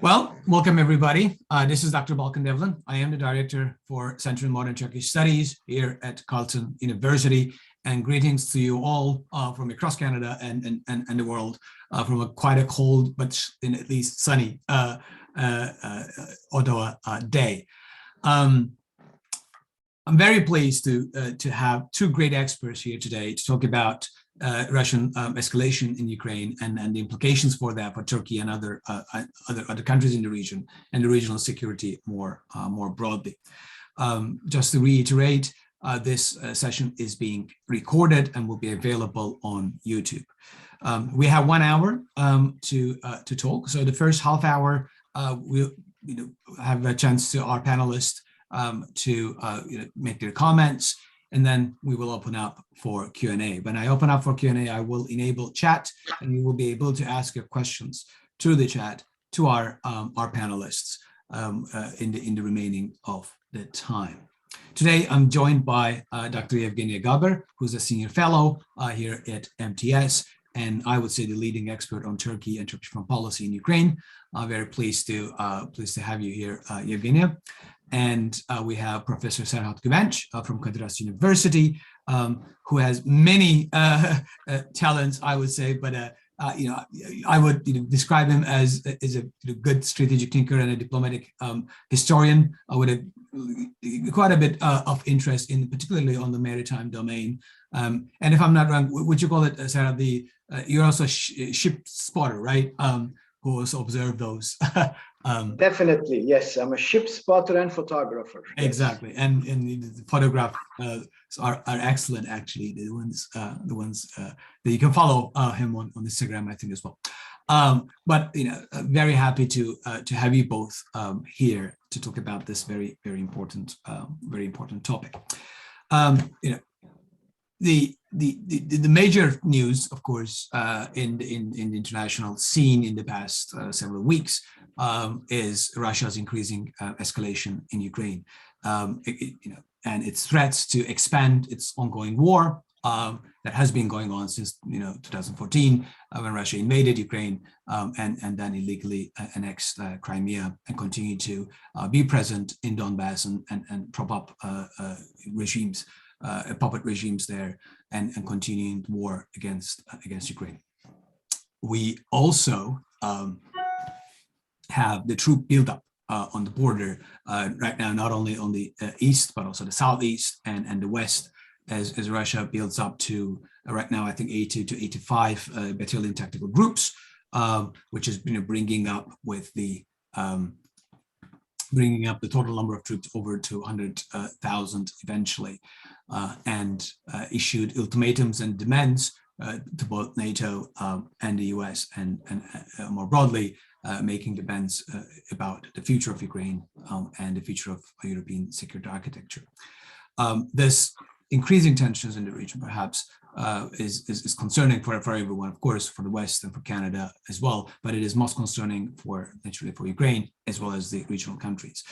Well, welcome everybody. This is Dr. Balkan Devlin. I am the Director for Center in Modern Turkish Studies here at Carleton University. And greetings to you all from across Canada and the world from quite a cold but at least sunny Ottawa day. I'm very pleased to have two great experts here today to talk about Russian escalation in Ukraine and the implications for that for Turkey and other countries in the region and the regional security more broadly. Just to reiterate, this session is being recorded and will be available on YouTube. We have 1 hour to talk. So the first half hour we'll have a chance to our panelists to make their comments, and then we will open up for Q&A. When I open up for Q&A, I will enable chat, and you will be able to ask your questions through the chat to our panelists in the remaining of the time. Today, I'm joined by Dr. Yevgeniya Gaber, who's a senior fellow here at MTS, and I would say the leading expert on Turkey and Turkish foreign policy in Ukraine. I'm very pleased to have you here, Yevgeniya. And we have Professor Serhat Guvenc from Kadir Has University, who has many talents, I would say, but I would describe him as a good strategic thinker and a diplomatic historian with quite a bit of interest in particularly on the maritime domain. And if I'm not wrong, would you call it, Serhat, you're also a ship spotter, right? Who also observe those. Definitely, yes. I'm a ship spotter and photographer. Yes. Exactly, and the photographs are excellent. Actually, the ones that you can follow him on Instagram, I think as well. But very happy to have you both here to talk about this very important topic. The major news, of course, in the international scene in the past several weeks is Russia's increasing escalation in Ukraine, and its threats to expand its ongoing war that has been going on since 2014 when Russia invaded Ukraine and then illegally annexed Crimea and continued to be present in Donbass and prop up regimes. Puppet regimes there and continuing war against Ukraine. We also have the troop buildup on the border right now, not only on the east, but also the southeast and the west, as Russia builds up to right now, I think 80 to 85 battalion tactical groups, which is bringing up the total number of troops over to 100,000 eventually, and issued ultimatums and demands to both NATO and the US, and more broadly, making demands about the future of Ukraine and the future of European security architecture. This increasing tensions in the region perhaps is concerning for everyone, of course, for the West and for Canada as well, but it is most concerning naturally for Ukraine as well as the regional countries.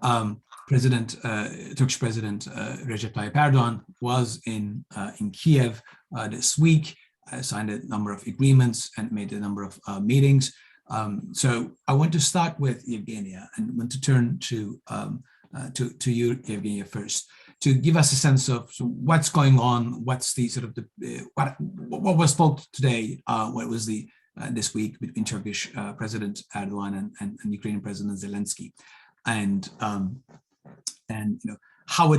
Turkish President Recep Tayyip Erdogan was in Kiev this week, signed a number of agreements and made a number of meetings. So I want to start with Yevgeniya and want to turn to you, Yevgeniya, first, to give us a sense of what's going on, what's the sort of what was spoke today, what was this week between Turkish President Erdogan and Ukrainian President Zelensky, and how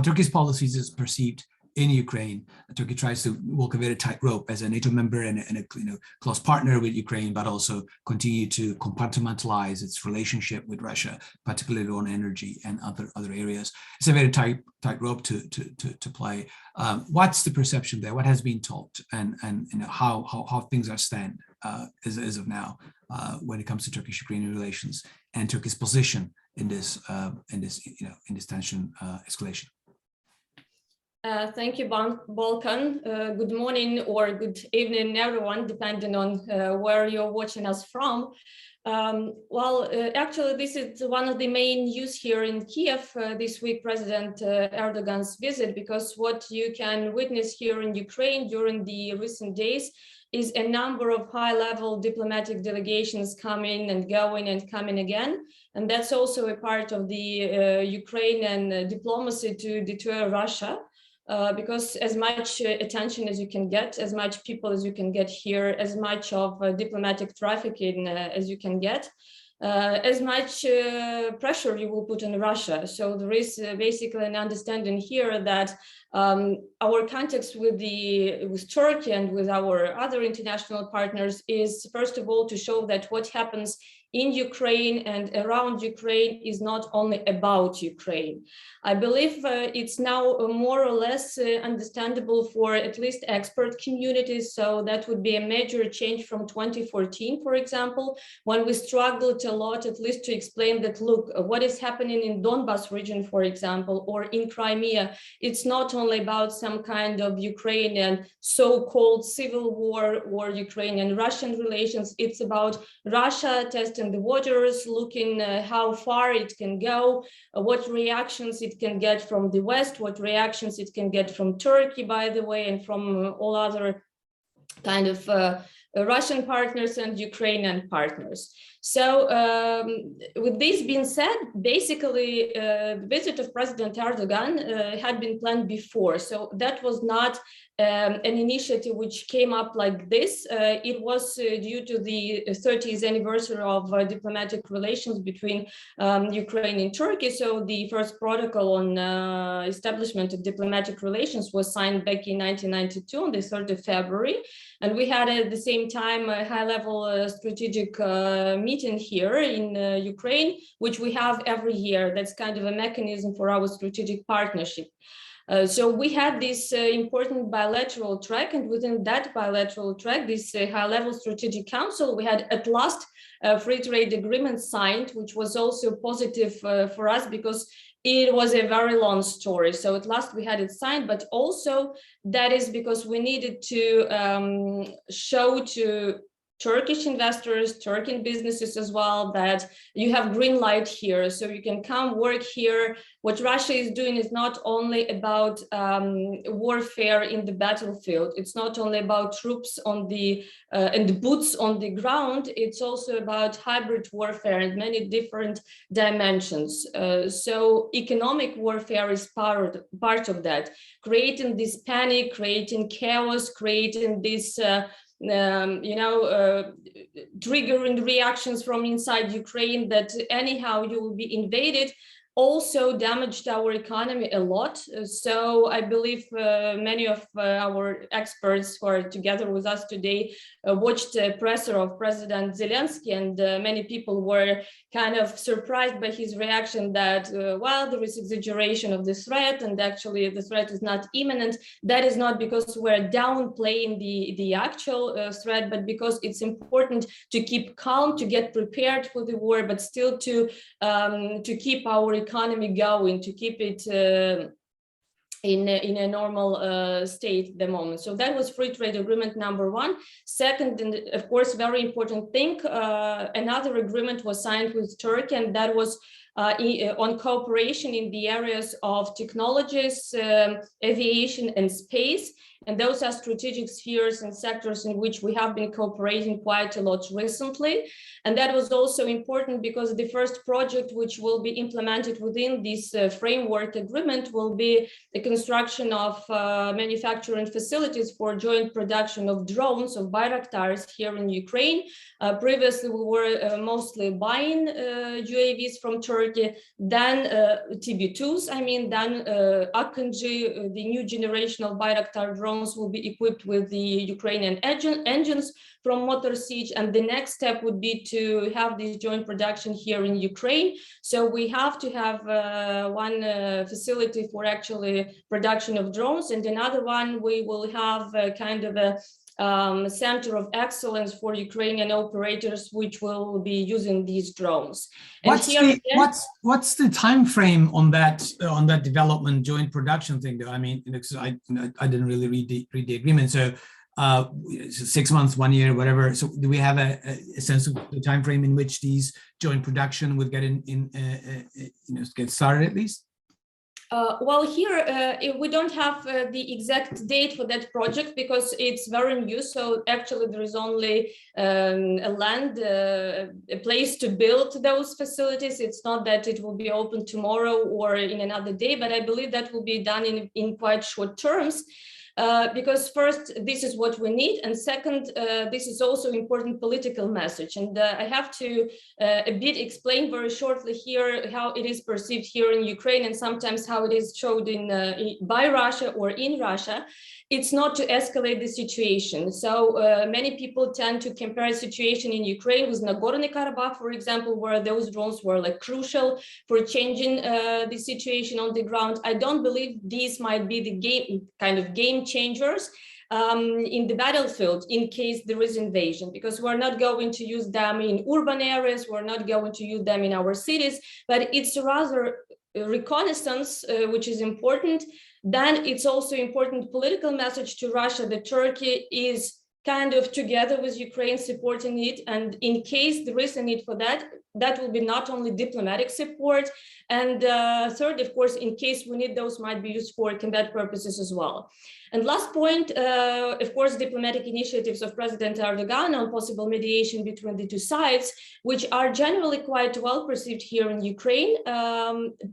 Turkey's policies is perceived in Ukraine. Turkey tries to walk a very tight rope as a NATO member and a close partner with Ukraine, but also continue to compartmentalize its relationship with Russia, particularly on energy and other areas. It's a very tight rope to play. What's the perception there? What has been talked, and how things are stand as of now when it comes to Turkish-Ukrainian relations and Turkey's position in this tension escalation? Thank you, Balkan. Good morning or good evening, everyone, depending on where you're watching us from. Actually, this is one of the main news here in Kiev this week, President Erdogan's visit, because what you can witness here in Ukraine during the recent days is a number of high-level diplomatic delegations coming and going and coming again. And that's also a part of the Ukrainian diplomacy to deter Russia. Because as much attention as you can get, as much people as you can get here, as much of diplomatic trafficking as you can get, as much pressure you will put on Russia. So there is basically an understanding here that our context with Turkey and with our other international partners is, first of all, to show that what happens in Ukraine and around Ukraine is not only about Ukraine. I believe it's now more or less understandable for at least expert communities. So that would be a major change from 2014, for example, when we struggled a lot, at least to explain that, look, what is happening in Donbas region, for example, or in Crimea, it's not only about some kind of Ukrainian so-called civil war or Ukrainian-Russian relations. It's about Russia testing the waters, looking how far it can go, what reactions it can get from the West, what reactions it can get from Turkey, by the way, and from all other kind of Russian partners and Ukrainian partners. So with this being said, basically the visit of President Erdogan had been planned before. So that was not an initiative which came up like this. It was due to the 30th anniversary of diplomatic relations between Ukraine and Turkey. So the first protocol on establishment of diplomatic relations was signed back in 1992 on the 3rd of February. And we had at the same time a high-level strategic meeting here in Ukraine, which we have every year. That's kind of a mechanism for our strategic partnership. So we had this important bilateral track, and within that bilateral track, this high-level strategic council, we had at last a free trade agreement signed, which was also positive for us because it was a very long story. So at last we had it signed, but also that is because we needed to show to Turkish investors, Turkish businesses as well, that you have green light here, so you can come work here. What Russia is doing is not only about warfare in the battlefield. It's not only about troops on the and the boots on the ground. It's also about hybrid warfare and many different dimensions. So economic warfare is part of that, creating this panic, creating chaos, creating this triggering reactions from inside Ukraine that anyhow you will be invaded, also damaged our economy a lot. So I believe many of our experts who are together with us today watched the presser of President Zelensky, and many people were kind of surprised by his reaction that, well, there is exaggeration of the threat, and actually the threat is not imminent. That is not because we're downplaying the actual threat, but because it's important to keep calm, to get prepared for the war, but still to keep our economy going, to keep it in a normal state at the moment. So that was free trade agreement number one. Second, and of course, very important thing, another agreement was signed with Turkey, and that was on cooperation in the areas of technologies, aviation, and space. And those are strategic spheres and sectors in which we have been cooperating quite a lot recently. And that was also important because the first project which will be implemented within this framework agreement will be the construction of manufacturing facilities for joint production of drones, of Bayraktars here in Ukraine. Previously, we were mostly buying UAVs from Turkey, then TB2s, then Akıncı, the new generation of Bayraktar drones will be equipped with the Ukrainian engines from Motor Siege, and the next step would be to have this joint production here in Ukraine. So we have to have one facility for actually production of drones, and another one we will have kind of a center of excellence for Ukrainian operators, which will be using these drones. What's the time frame on that development joint production thing? Though, I mean, I didn't really read the agreement, so 6 months, 1 year, whatever. So do we have a sense of the time frame in which these joint production would get get started at least? Well, here we don't have the exact date for that project because it's very new. So actually, there is only a land, a place to build those facilities. It's not that it will be open tomorrow or in another day, but I believe that will be done in quite short terms. Because first, this is what we need, and second, this is also important political message. And I have to a bit explain very shortly here how it is perceived here in Ukraine, and sometimes how it is showed by Russia or in Russia. It's not to escalate the situation. So many people tend to compare the situation in Ukraine with Nagorno-Karabakh, for example, where those drones were like crucial for changing the situation on the ground. I don't believe these might be the game changers in the battlefield in case there is invasion, because we're not going to use them in urban areas, we're not going to use them in our cities, but it's rather reconnaissance, which is important. Then it's also important political message to Russia that Turkey is kind of together with Ukraine supporting it. And in case there is a need for that, that will be not only diplomatic support. And third, of course, in case we need those might be used for combat purposes as well. And last point, of course, diplomatic initiatives of President Erdogan on possible mediation between the two sides, which are generally quite well perceived here in Ukraine.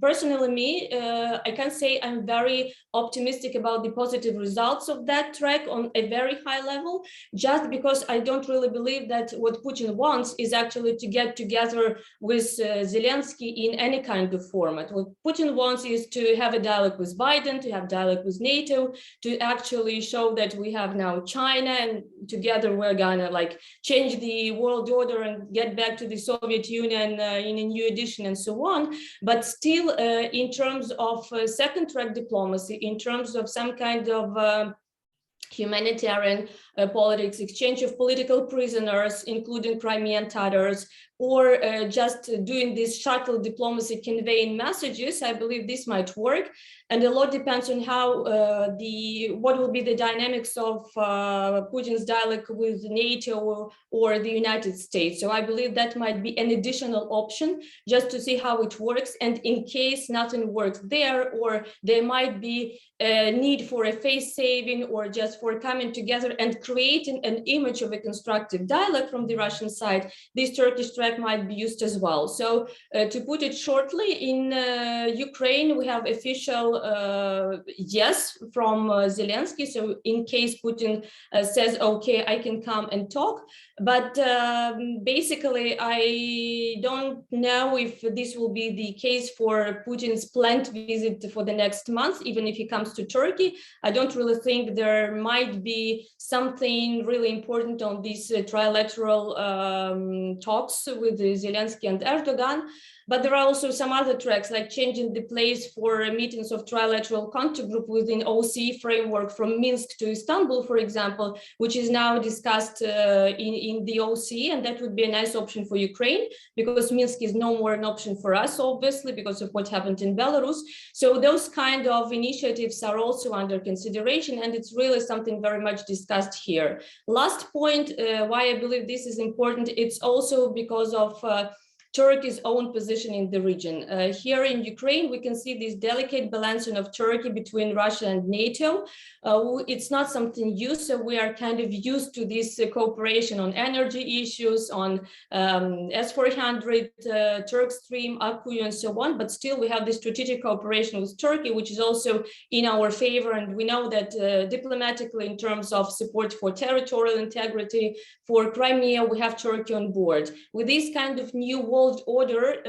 Personally, I can say I'm very optimistic about the positive results of that track on a very high level, just because I don't really believe that what Putin wants is actually to get together with Zelensky in any kind of format. What Putin wants is to have a dialogue with Biden, to have dialogue with NATO, to actually show that we have now China, and together we're gonna like change the world order and get back to the Soviet Union in a new edition and so on. But still, in terms of second track diplomacy, in terms of some kind of humanitarian politics, exchange of political prisoners, including Crimean Tatars, or just doing this shuttle diplomacy, conveying messages, I believe this might work. And a lot depends on how what will be the dynamics of Putin's dialogue with NATO or the United States. So I believe that might be an additional option just to see how it works. And in case nothing works there, or there might be a need for a face saving or just for coming together and creating an image of a constructive dialogue from the Russian side, this Turkish track might be used as well. So to put it shortly, in Ukraine, we have official yes from Zelensky. So in case Putin says, okay, I can come and talk. But basically, I don't know if this will be the case for Putin's planned visit for the next month, even if he comes to Turkey. I don't really think there might be something really important on these trilateral talks with Zelensky and Erdogan. But there are also some other tracks, like changing the place for meetings of trilateral contact group within OSCE framework from Minsk to Istanbul, for example, which is now discussed in the OSCE, and that would be a nice option for Ukraine, because Minsk is no more an option for us, obviously, because of what happened in Belarus. So those kind of initiatives are also under consideration, and it's really something very much discussed here. Last point, why I believe this is important, it's also because of Turkey's own position in the region. Here in Ukraine, we can see this delicate balancing of Turkey between Russia and NATO. It's not something new, so we are kind of used to this cooperation on energy issues, on S-400, Turk Stream, Akkuyu, and so on. But still, we have this strategic cooperation with Turkey, which is also in our favor. And we know that diplomatically, in terms of support for territorial integrity, for Crimea, we have Turkey on board. With this kind of new world order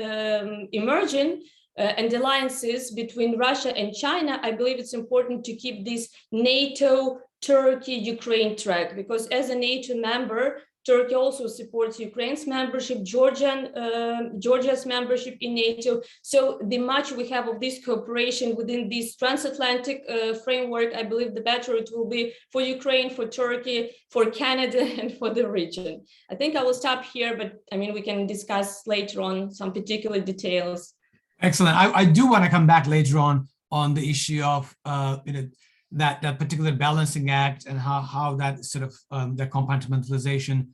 emerging and alliances between Russia and China, I believe it's important to keep this NATO, Turkey, Ukraine track, because as a NATO member, Turkey also supports Ukraine's membership, Georgia's membership in NATO. So the much we have of this cooperation within this transatlantic framework, I believe the better it will be for Ukraine, for Turkey, for Canada, and for the region. I think I will stop here, but I mean, we can discuss later on some particular details. Excellent. I do want to come back later on the issue of that particular balancing act and how that sort of the compartmentalization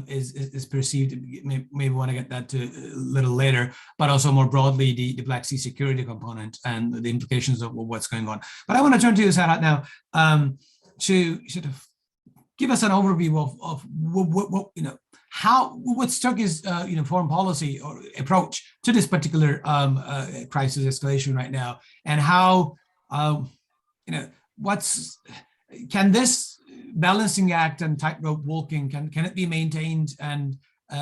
is perceived. Maybe want to get that to a little later, but also more broadly the Black Sea security component and the implications of what's going on. But I want to turn to you, Serhat, now to sort of give us an overview of what what's Turkey's foreign policy or approach to this particular crisis escalation right now, and how can this balancing act and tightrope walking can it be maintained, and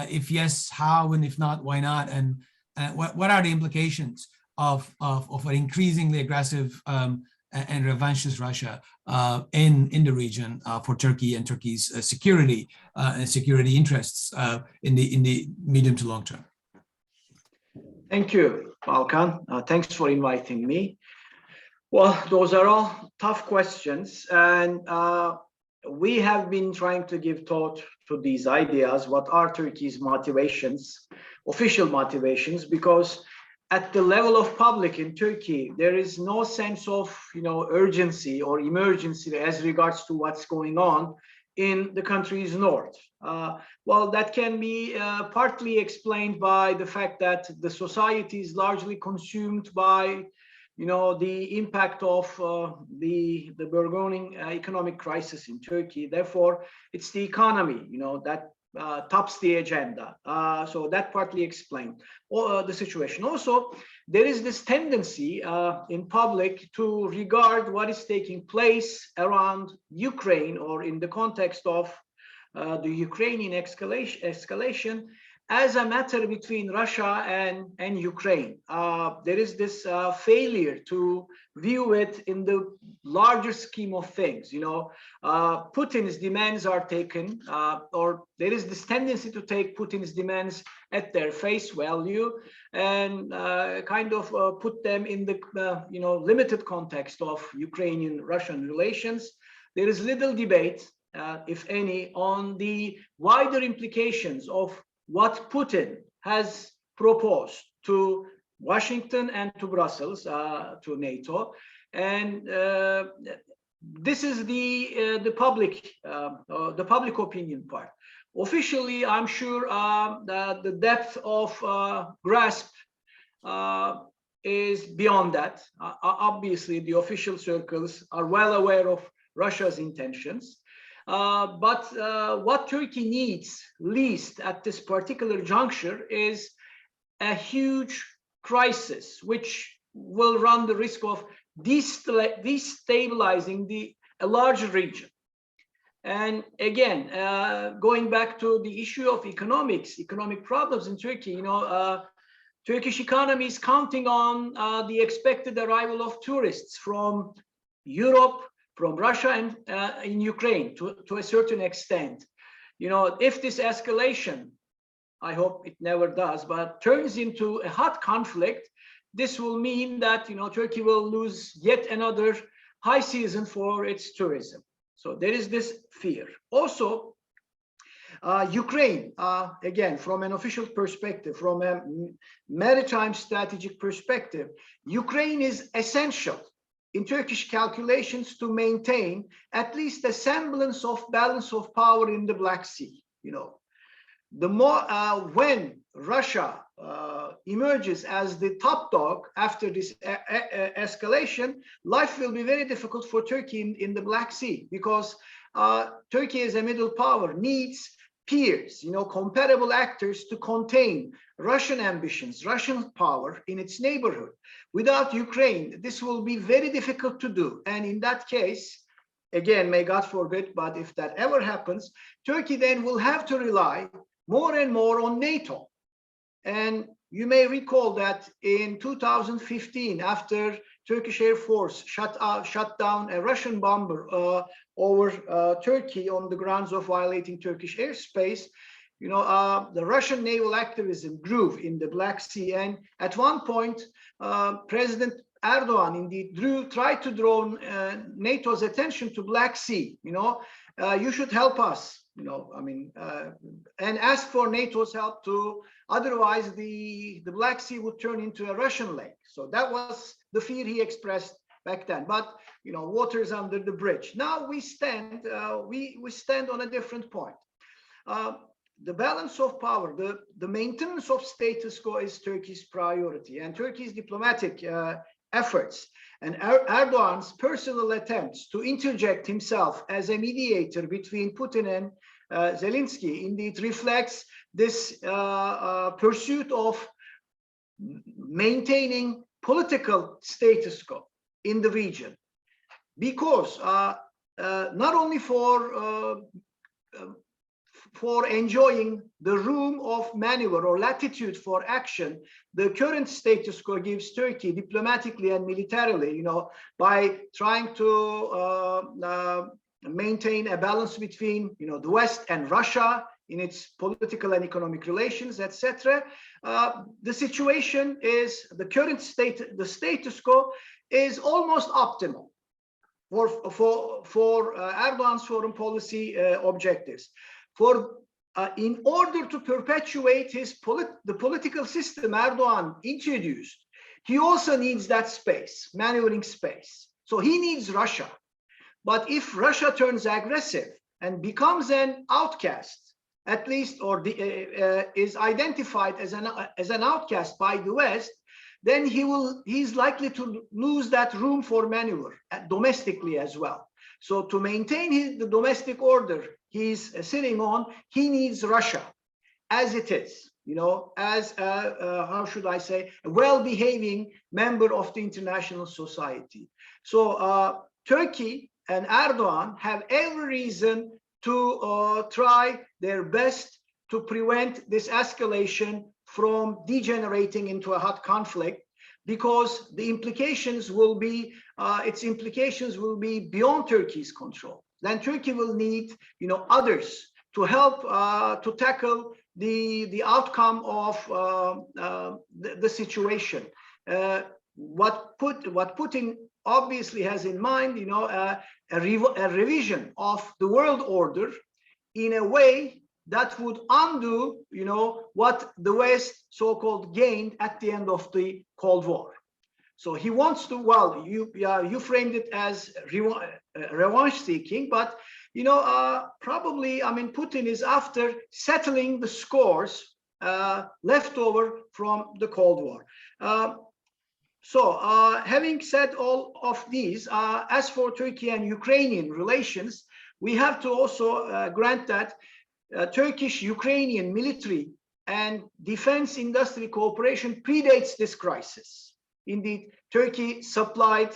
if yes, how, and if not, why not, and what are the implications of an increasingly aggressive and revanchist Russia in the region for Turkey and Turkey's security and security interests in the medium to long term? Thank you, Balkan. Thanks for inviting me. Well, those are all tough questions, and we have been trying to give thought to these ideas. What are Turkey's motivations, official motivations? Because at the level of public in Turkey, there is no sense of urgency or emergency as regards to what's going on in the country's north. Well, that can be partly explained by the fact that the society is largely consumed by the impact of the burgeoning economic crisis in Turkey. Therefore, it's the economy, that tops the agenda. So that partly explains the situation. Also, there is this tendency in public to regard what is taking place around Ukraine, or in the context of the Ukrainian escalation, as a matter between Russia and Ukraine. There is this failure to view it in the larger scheme of things. Putin's demands are taken, or there is this tendency to take Putin's demands at their face value and kind of put them in the limited context of Ukrainian-Russian relations. There is little debate, if any, on the wider implications of what Putin has proposed to Washington and to Brussels, to NATO, and this is the public opinion part. Officially, I'm sure that the depth of grasp is beyond that. Obviously, the official circles are well aware of Russia's intentions. But what Turkey needs least at this particular juncture is a huge crisis, which will run the risk of destabilizing a larger region. And again, going back to the issue of economic problems in Turkey, Turkish economy is counting on the expected arrival of tourists from Europe, from Russia, and in Ukraine to a certain extent. If this escalation, I hope it never does, but turns into a hot conflict, this will mean that Turkey will lose yet another high season for its tourism. So there is this fear. Also, Ukraine, again, from an official perspective, from a maritime strategic perspective, Ukraine is essential in Turkish calculations to maintain at least a semblance of balance of power in the Black Sea. The more when Russia emerges as the top dog after this escalation, life will be very difficult for Turkey in the Black Sea, because Turkey as a middle power needs peers, comparable actors to contain Russian ambitions, Russian power in its neighborhood. Without Ukraine, this will be very difficult to do. And in that case, again, may God forbid, but if that ever happens, Turkey then will have to rely more and more on NATO. And you may recall that in 2015, after Turkish Air Force shut down a Russian bomber over Turkey on the grounds of violating Turkish airspace, the Russian naval activism grew in the Black Sea. And at one point, President Erdogan indeed tried to draw NATO's attention to Black Sea. You should help us, and ask for NATO's help to, otherwise the Black Sea would turn into a Russian lake. So that was the fear he expressed back then. But water's under the bridge. Now we stand on a different point. the balance of power, the maintenance of status quo is Turkey's priority, and Turkey's diplomatic efforts and Erdogan's personal attempts to interject himself as a mediator between Putin and Zelensky indeed reflects this pursuit of maintaining political status quo in the region, because not only for enjoying the room of maneuver or latitude for action, the current status quo gives Turkey diplomatically and militarily, by trying to maintain a balance between, the West and Russia in its political and economic relations, etc. The situation is, the status quo is almost optimal for Erdogan's foreign policy objectives. In order to perpetuate the political system Erdogan introduced, he also needs that space, maneuvering space. So he needs Russia. But if Russia turns aggressive and becomes an outcast, at least, or is identified as an outcast by the West, then he's likely to lose that room for maneuver domestically as well. So to maintain the domestic order he's sitting on, he needs Russia as it is, as how should I say, a well-behaving member of the international society. So Turkey and Erdogan have every reason to try their best to prevent this escalation from degenerating into a hot conflict, because the implications will be, beyond Turkey's control. Then Turkey will need, others to help to tackle the outcome of the situation. What Putin obviously has in mind, a revision of the world order in a way that would undo, what the West so-called gained at the end of the Cold War. So he wants to, well, you framed it as revenge seeking, but, probably, Putin is after settling the scores left over from the Cold War. So having said all of these, as for Turkey and Ukrainian relations, we have to also grant that Turkish-Ukrainian military and defense industry cooperation predates this crisis. Indeed, Turkey supplied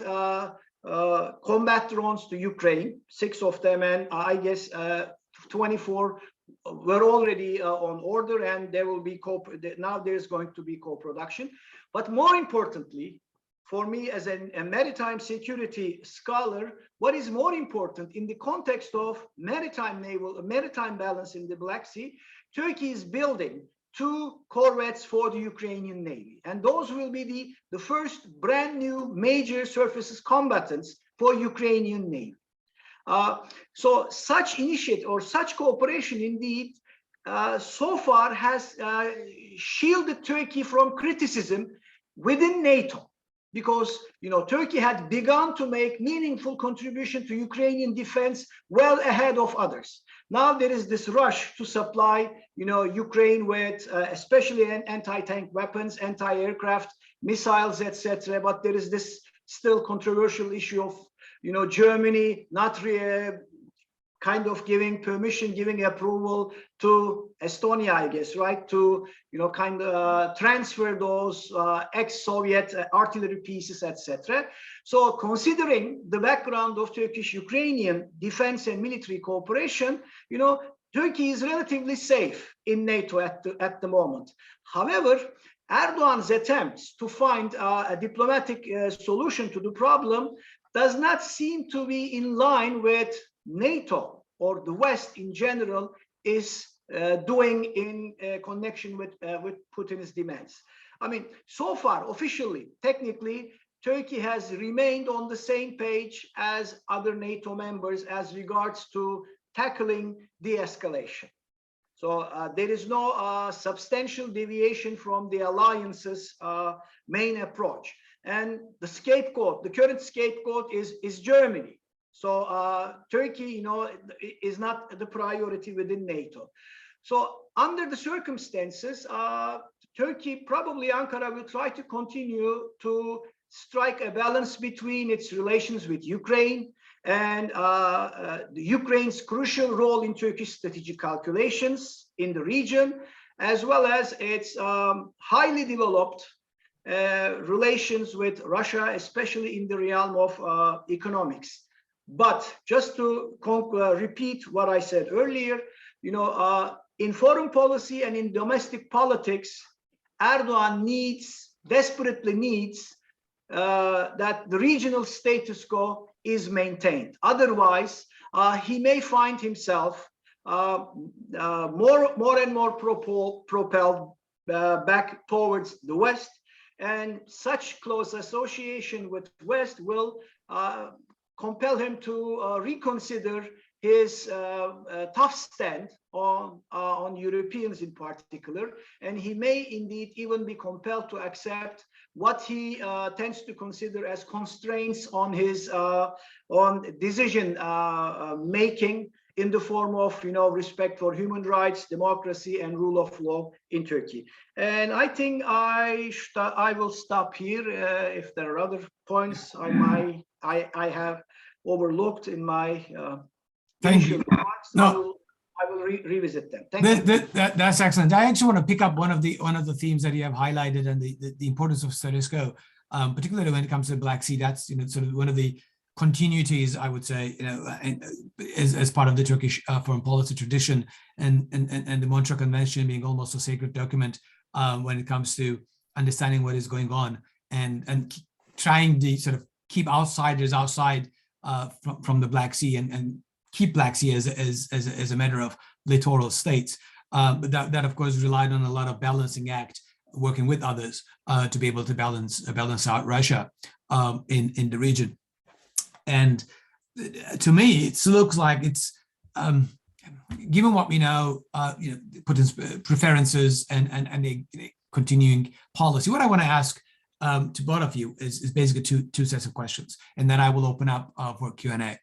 combat drones to Ukraine, 6 of them, and I guess 24 were already on order, and there will be now there's going to be co-production. But more importantly, for me as a maritime security scholar, what is more important in the context of maritime balance in the Black Sea, Turkey is building 2 corvettes for the Ukrainian Navy. And those will be the first brand new major surface combatants for Ukrainian Navy. So such initiative or such cooperation indeed so far has shielded Turkey from criticism within NATO. Because Turkey had begun to make meaningful contribution to Ukrainian defense well ahead of others. Now there is this rush to supply Ukraine with especially anti-tank weapons, anti-aircraft missiles, etc. But there is this still controversial issue of Germany not kind of giving approval to Estonia, I guess, right, to kind of transfer those ex-Soviet artillery pieces, etc. So considering the background of Turkish-Ukrainian defense and military cooperation, Turkey is relatively safe in NATO at the moment. However, Erdogan's attempts to find a diplomatic solution to the problem does not seem to be in line with NATO or the West in general is doing in connection with Putin's demands. So far, officially, technically, Turkey has remained on the same page as other NATO members as regards to tackling de-escalation. So there is no substantial deviation from the alliance's main approach. And the current scapegoat is Germany. So Turkey, is not the priority within NATO. So under the circumstances, Turkey, probably Ankara, will try to continue to strike a balance between its relations with Ukraine and Ukraine's crucial role in Turkish strategic calculations in the region, as well as its highly developed relations with Russia, especially in the realm of economics. But just to repeat what I said earlier, in foreign policy and in domestic politics, Erdogan desperately needs that the regional status quo is maintained. Otherwise, he may find himself more and more propelled back towards the West, and such close association with West will compel him to reconsider his tough stand on Europeans in particular, and he may indeed even be compelled to accept what he tends to consider as constraints on his on decision making in the form of respect for human rights, democracy, and rule of law in Turkey. And I think I will stop here. If there are other points I have overlooked in my Thank you. remarks, No. I will revisit them. Thank you. That's excellent. I actually want to pick up one of the themes that you have highlighted, and the importance of status quo, particularly when it comes to the Black Sea. That's sort of one of the continuities, I would say, as part of the Turkish foreign policy tradition, and the Montreux Convention being almost a sacred document when it comes to understanding what is going on, and trying to sort of keep outsiders outside from the Black Sea, and keep Black Sea as a matter of littoral states. But that of course relied on a lot of balancing act, working with others to be able to balance out Russia in the region. And to me, it looks like it's given what we know, Putin's preferences and a continuing policy. What I want to ask to both of you is basically two sets of questions, and then I will open up for Q&A.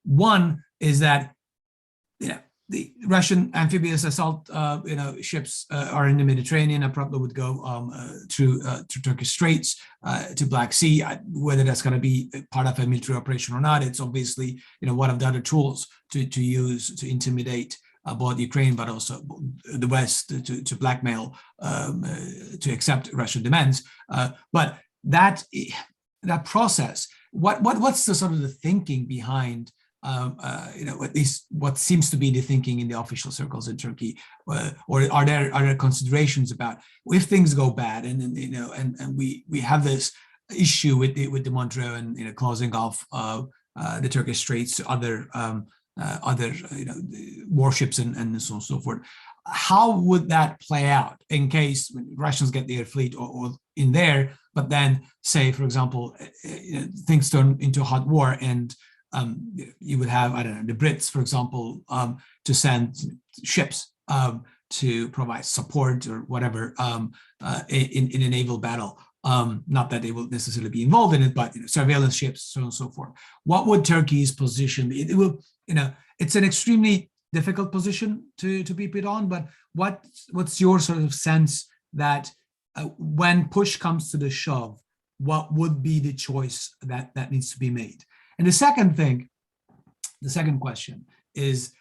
One is that the Russian amphibious assault ships are in the Mediterranean. I probably would go through Turkish Straits to Black Sea. Whether that's going to be part of a military operation or not, it's obviously one of the other tools to use to intimidate both Ukraine, but also the West to blackmail to accept Russian demands. But that process, what's the sort of the thinking behind? At least what seems to be the thinking in the official circles in Turkey, or are there considerations about if things go bad, and we have this issue with the Montreux and closing off the Turkish Straits to other warships and so on and so forth. How would that play out in case Russians get their fleet or in there, but then say, for example, things turn into a hot war, and you would have, I don't know, the Brits, for example, to send ships to provide support or whatever in a naval battle. Not that they will necessarily be involved in it, but surveillance ships, so on and so forth. What would Turkey's position be? It will, it's an extremely difficult position to be put on. But what's your sort of sense that when push comes to the shove, what would be the choice that needs to be made? And the second question is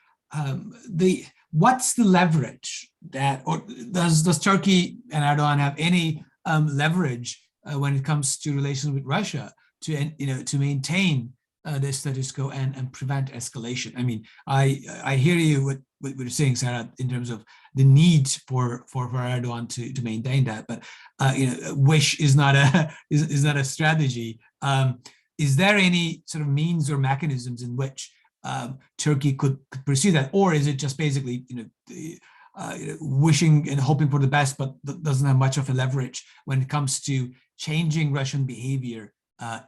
what's the leverage that, or does Turkey and Erdogan have any leverage when it comes to relations with Russia to maintain the status quo and prevent escalation? I mean, I hear you what you're saying, Serhat, in terms of the need for Erdogan to maintain that, but wish is not a strategy. Is there any sort of means or mechanisms in which Turkey could pursue that, or is it just basically wishing and hoping for the best, but doesn't have much of a leverage when it comes to changing Russian behavior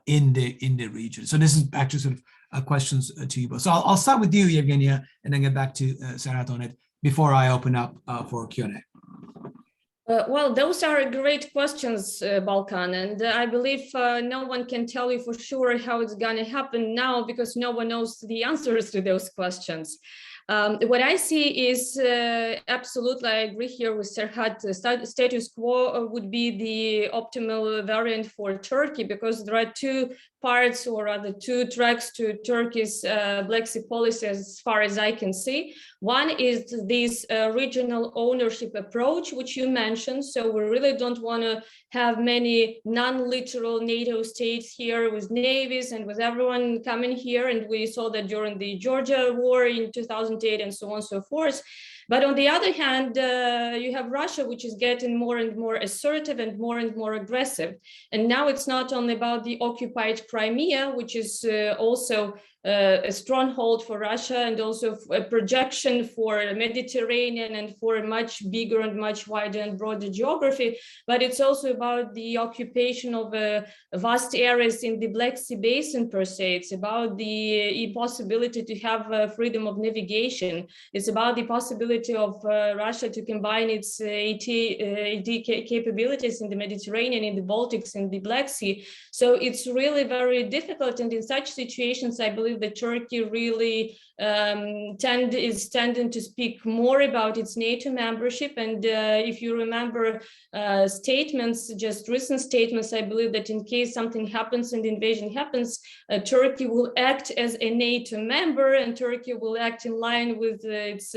in the region? So this is actually sort of questions to you both. So I'll start with you, Yevgeniya, and then get back to Serhat on it before I open up for Q&A. Well, those are great questions, Balkan, and I believe no one can tell you for sure how it's going to happen now, because no one knows the answers to those questions. What I see is absolutely, I agree here with Serhat, status quo would be the optimal variant for Turkey, because there are two parts, or rather two tracks to Turkey's Black Sea policy as far as I can see. One is this regional ownership approach, which you mentioned. So we really don't want to have many non-literal NATO states here with navies and with everyone coming here. And we saw that during the Georgia war in 2008 and so on and so forth. But on the other hand, you have Russia, which is getting more and more assertive and more aggressive. And now it's not only about the occupied Crimea, which is also a stronghold for Russia, and also a projection for the Mediterranean and for a much bigger and much wider and broader geography. But it's also about the occupation of vast areas in the Black Sea Basin per se. It's about the possibility to have freedom of navigation. It's about the possibility of Russia to combine its AD capabilities in the Mediterranean, in the Baltics, in the Black Sea. So it's really very difficult. And in such situations, I believe that Turkey really is tending to speak more about its NATO membership. And if you remember statements, just recent statements, I believe that in case something happens and the invasion happens, Turkey will act as a NATO member, and Turkey will act in line with its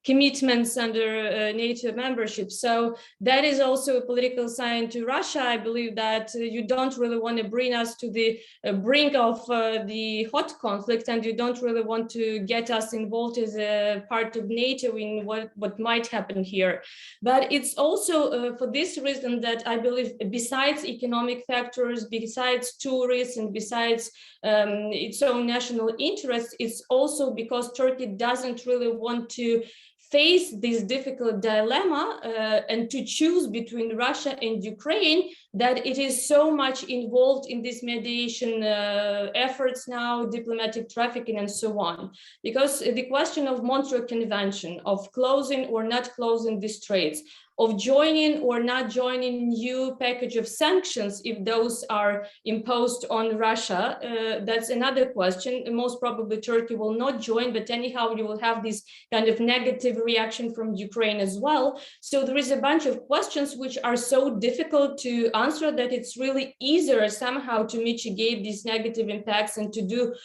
commitments under NATO membership. So that is also a political sign to Russia. I believe that you don't really want to bring us to the brink of the hot conflict, and you don't really want to get us involved as a part of NATO in what might happen here. But it's also for this reason that I believe, besides economic factors, besides tourists, and besides its own national interests, it's also because Turkey doesn't really want to face this difficult dilemma and to choose between Russia and Ukraine, that it is so much involved in this mediation efforts now, diplomatic trafficking and so on. Because the question of Montreux Convention, of closing or not closing the straits, of joining or not joining new package of sanctions, if those are imposed on Russia, that's another question. Most probably Turkey will not join, but anyhow, you will have this kind of negative reaction from Ukraine as well. So there is a bunch of questions which are so difficult to answer that it's really easier somehow to mitigate these negative impacts and to do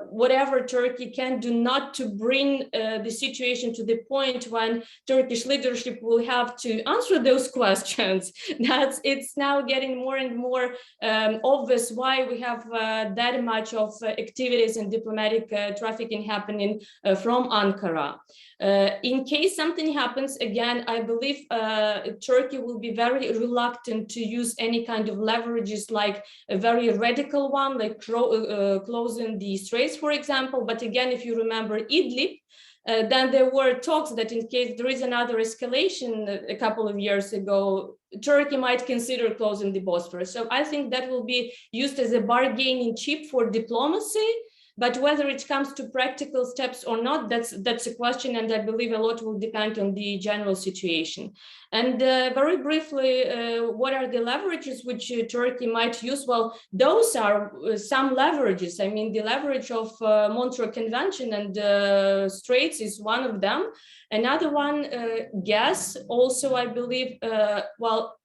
whatever Turkey can do, not to bring the situation to the point when Turkish leadership will have to answer those questions. It's now getting more and more obvious why we have that much of activities and diplomatic trafficking happening from Ankara. In case something happens, again, I believe Turkey will be very reluctant to use any kind of leverages, like a very radical one, like closing the straits, for example. But again, if you remember Idlib, then there were talks that in case there is another escalation a couple of years ago, Turkey might consider closing the Bosphorus. So I think that will be used as a bargaining chip for diplomacy. But whether it comes to practical steps or not, that's a question, and I believe a lot will depend on the general situation. And very briefly, what are the leverages which Turkey might use? Well, those are some leverages. I mean, the leverage of Montreux Convention and Straits is one of them. Another one, gas, also, I believe, well,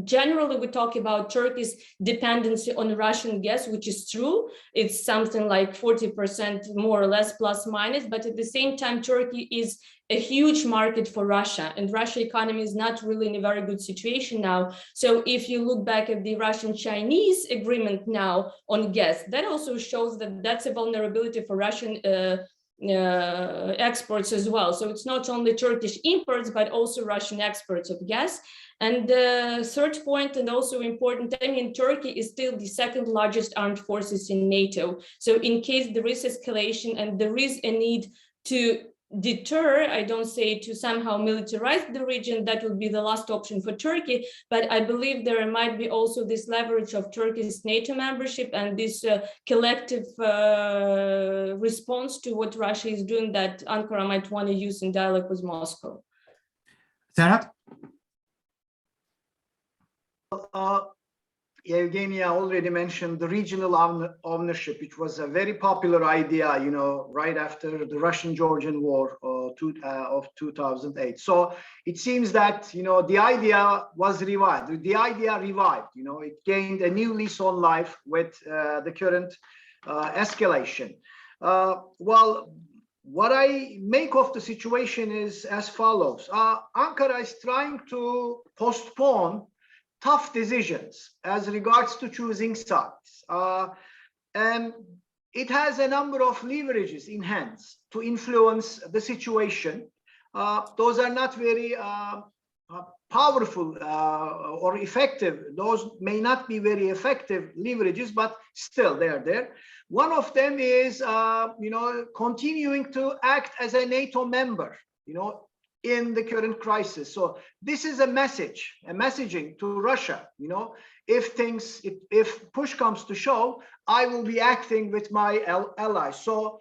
generally, we talk about Turkey's dependency on Russian gas, which is true. It's something like 40% more or less, plus minus. But at the same time, Turkey is a huge market for Russia, and Russian economy is not really in a very good situation now. So if you look back at the Russian-Chinese agreement now on gas, that also shows that that's a vulnerability for Russian exports as well. So it's not only Turkish imports, but also Russian exports of gas. And the third point, and also important, I mean, Turkey is still the second largest armed forces in NATO. So in case there is escalation and there is a need to deter, I don't say to somehow militarize the region, that would be the last option for Turkey, but I believe there might be also this leverage of Turkey's NATO membership and this collective response to what Russia is doing that Ankara might want to use in dialogue with Moscow. Serhat? Yevgeniya already mentioned the regional ownership, which was a very popular idea, you know, right after the Russian-Georgian War of 2008. So it seems that, you know, the idea was revived. The idea revived, you know, it gained a new lease on life with the current escalation. Well, what I make of the situation is as follows. Ankara is trying to postpone tough decisions as regards to choosing sides. And it has a number of leverages in hands to influence the situation. Those are not very powerful or effective. Those may not be very effective leverages, but still they are there. One of them is, you know, continuing to act as a NATO member, you know, in the current crisis. So this is a messaging to Russia, you know, if push comes to shove, I will be acting with my allies. So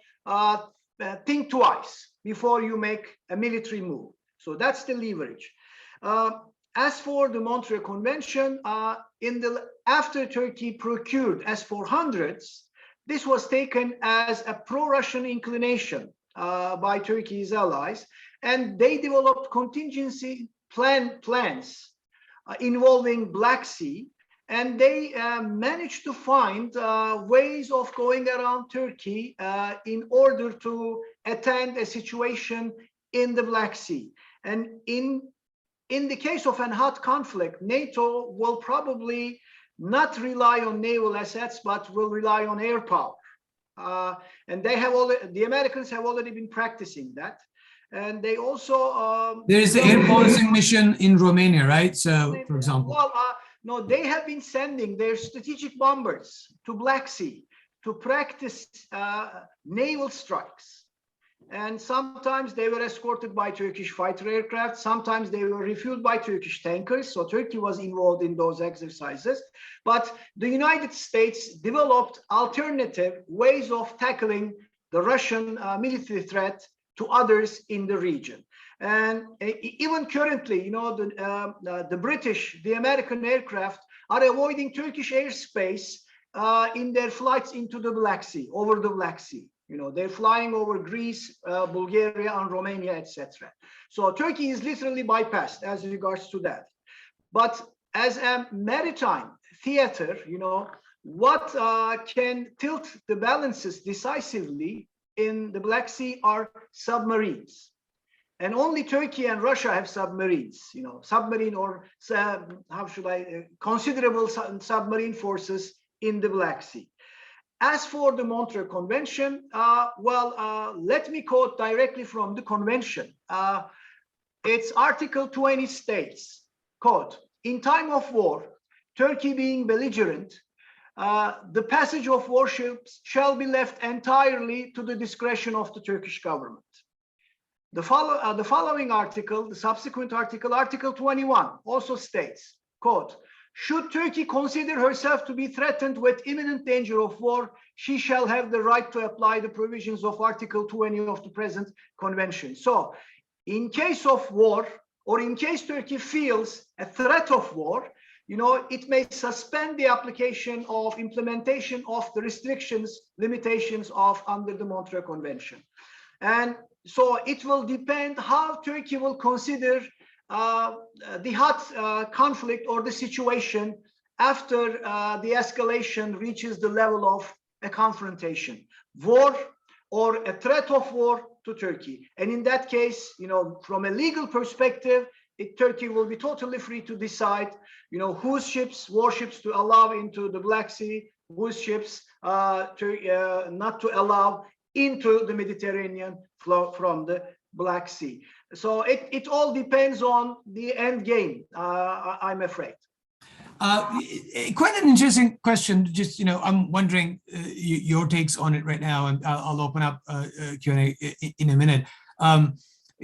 think twice before you make a military move. So that's the leverage. As for the Montreux Convention, after Turkey procured S-400s, this was taken as a pro-Russian inclination by Turkey's allies, and they developed contingency plans involving Black Sea, and they managed to find ways of going around Turkey in order to attend a situation in the Black Sea. And in the case of an hot conflict, NATO will probably not rely on naval assets, but will rely on air power. And the Americans have already been practicing that. And they also there is the air policing mission in Romania, right? So, for example, well, no, they have been sending their strategic bombers to Black Sea to practice naval strikes. And sometimes they were escorted by Turkish fighter aircraft. Sometimes they were refueled by Turkish tankers. So Turkey was involved in those exercises. But the United States developed alternative ways of tackling the Russian military threat to others in the region. And even currently, you know, the American aircraft are avoiding Turkish airspace in their flights into the Black Sea, over the Black Sea. You know, they're flying over Greece, Bulgaria, and Romania, etc. So Turkey is literally bypassed as regards to that. But as a maritime theater, you know, what can tilt the balances decisively in the Black Sea are submarines. And only Turkey and Russia have submarines, you know, considerable submarine forces in the Black Sea. As for the Montreux Convention, let me quote directly from the convention. It's Article 20 states, quote, in time of war, Turkey being belligerent, the passage of warships shall be left entirely to the discretion of the Turkish government. The following article, the subsequent article, Article 21, also states, quote, should Turkey consider herself to be threatened with imminent danger of war, she shall have the right to apply the provisions of Article 20 of the present convention. So, in case of war, or in case Turkey feels a threat of war, you know, it may suspend the application of implementation of the restrictions, limitations of under the Montreux Convention. And so it will depend how Turkey will consider the hot conflict or the situation after the escalation reaches the level of a confrontation, war or a threat of war to Turkey. And in that case, you know, from a legal perspective, Turkey will be totally free to decide, you know, whose ships, warships to allow into the Black Sea, whose ships not to allow into the Mediterranean flow from the Black Sea. So it all depends on the end game, I'm afraid. Quite an interesting question. Just, you know, I'm wondering your takes on it right now, and I'll open up Q&A in a minute.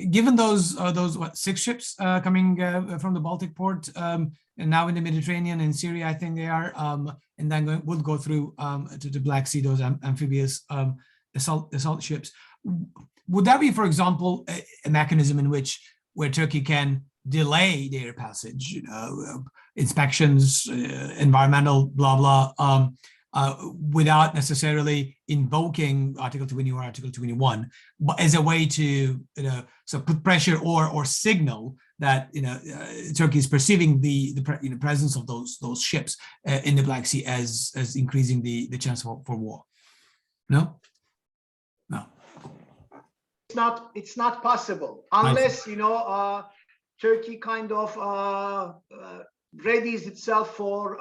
Given those 6 ships coming from the Baltic port and now in the Mediterranean and Syria, I think they are, and then we'll go through to the Black Sea, those amphibious assault ships. Would that be, for example, a mechanism in where Turkey can delay their passage, you know, inspections, environmental blah blah, without necessarily invoking Article 20 or Article 21, but as a way to so put pressure or signal that Turkey is perceiving the presence of those ships in the Black Sea as increasing the chance for war. No. It's not possible unless Turkey kind of readies itself for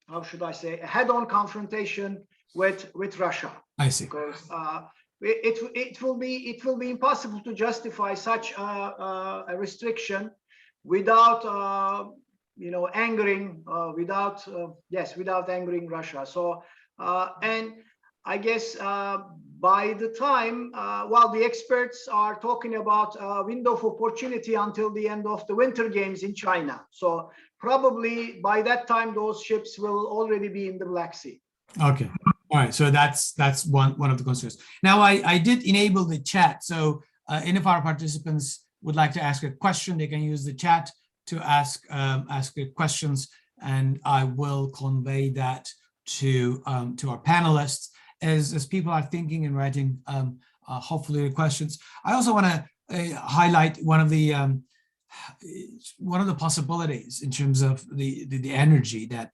how should I say, a head-on confrontation with Russia. I see. Because it will be impossible to justify such a restriction without angering without angering Russia. So and I guess by the time while the experts are talking about a window of opportunity until the end of the Winter Games in China. So probably by that time those ships will already be in the Black Sea. Okay. All right. So that's one of the concerns. Now I did enable the chat. So any of our participants would like to ask a question, they can use the chat to ask their questions, and I will convey that to our panelists as people are thinking and writing hopefully the questions. I also want to highlight one of the possibilities in terms of the energy that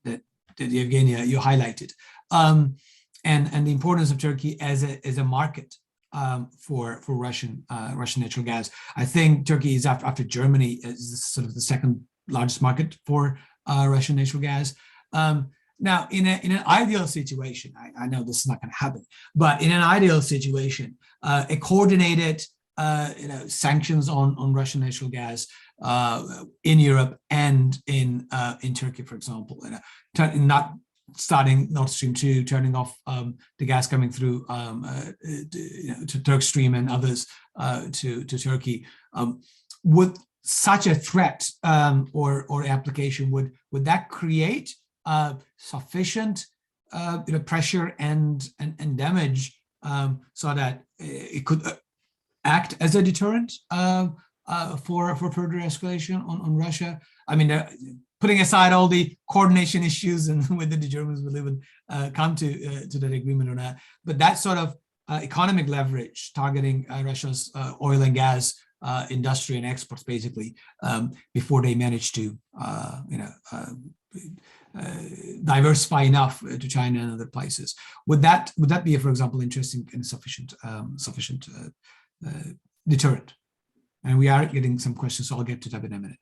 Yevgeniya you highlighted, and the importance of Turkey as a market for Russian natural gas. I think Turkey is after Germany is sort of the second largest market for Russian natural gas. Now, in an ideal situation, I know this is not going to happen, but in an ideal situation, a coordinated sanctions on Russian natural gas in Europe and in Turkey, for example, not starting Nord Stream 2, turning off the gas coming through to Turk Stream and others to Turkey. Would such a threat or application would that create sufficient pressure and damage so that it could act as a deterrent for further escalation on Russia? I mean, putting aside all the coordination issues and whether the Germans will even come to that agreement or not, but that sort of economic leverage targeting Russia's oil and gas industry and exports, basically, before they manage to diversify enough to China and other places. Would that be, for example, interesting and sufficient deterrent? And we are getting some questions, so I'll get to that in a minute.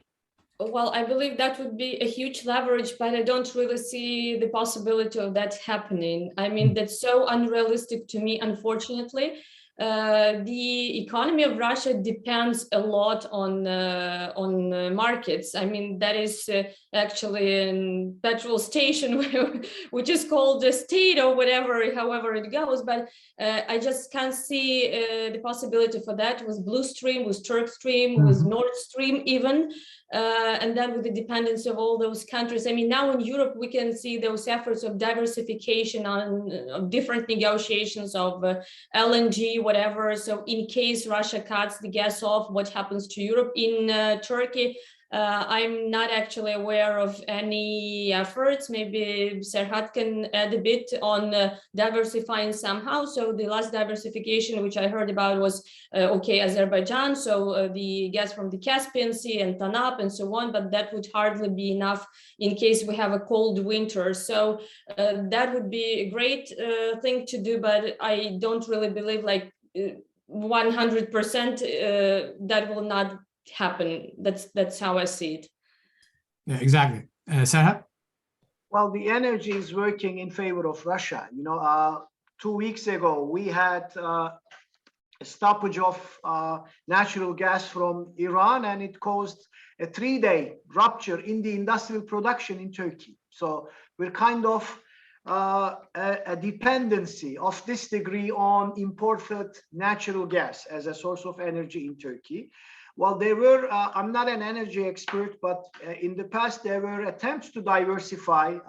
Well, I believe that would be a huge leverage, but I don't really see the possibility of that happening. I mean, that's so unrealistic to me, unfortunately. The economy of Russia depends a lot on markets. I mean, that is actually a petrol station, which is called a state or whatever, however it goes. But I just can't see the possibility for that with Blue Stream, with Turk Stream, with Nord Stream even. And then with the dependence of all those countries. I mean, now in Europe, we can see those efforts of diversification of different negotiations of LNG, whatever. So in case Russia cuts the gas off, what happens to Europe? In Turkey, I'm not actually aware of any efforts. Maybe Serhat can add a bit on diversifying somehow. So the last diversification which I heard about was Azerbaijan, so the gas from the Caspian Sea and Tanap and so on, but that would hardly be enough in case we have a cold winter. So that would be a great thing to do, but I don't really believe like 100% that will not happen. That's how I see it. Yeah, exactly. Serhat? Well, the energy is working in favor of Russia. 2 weeks ago, we had a stoppage of natural gas from Iran, and it caused a 3-day rupture in the industrial production in Turkey. So we're kind of a dependency of this degree on imported natural gas as a source of energy in Turkey. Well, there were, I'm not an energy expert, but in the past, there were attempts to diversify